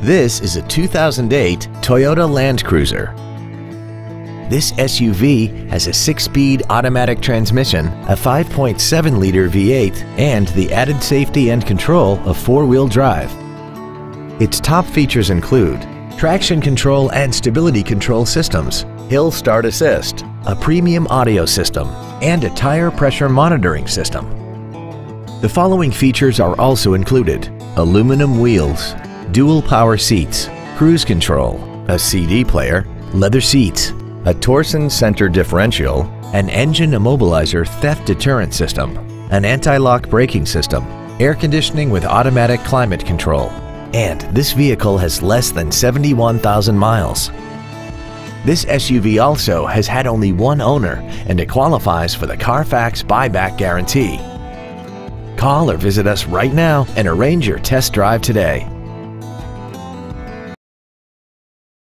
This is a 2008 Toyota Land Cruiser. This SUV has a 6-speed automatic transmission, a 5.7-liter V8, and the added safety and control of 4-wheel drive. Its top features include traction control and stability control systems, hill start assist, a premium audio system, and a tire pressure monitoring system. The following features are also included: aluminum wheels, dual power seats, cruise control, a CD player, leather seats, a torsion center differential, an engine immobilizer theft deterrent system, an anti-lock braking system, air conditioning with automatic climate control, and this vehicle has less than 71,000 miles. This SUV also has had only one owner and it qualifies for the Carfax buyback guarantee. Call or visit us right now and arrange your test drive today.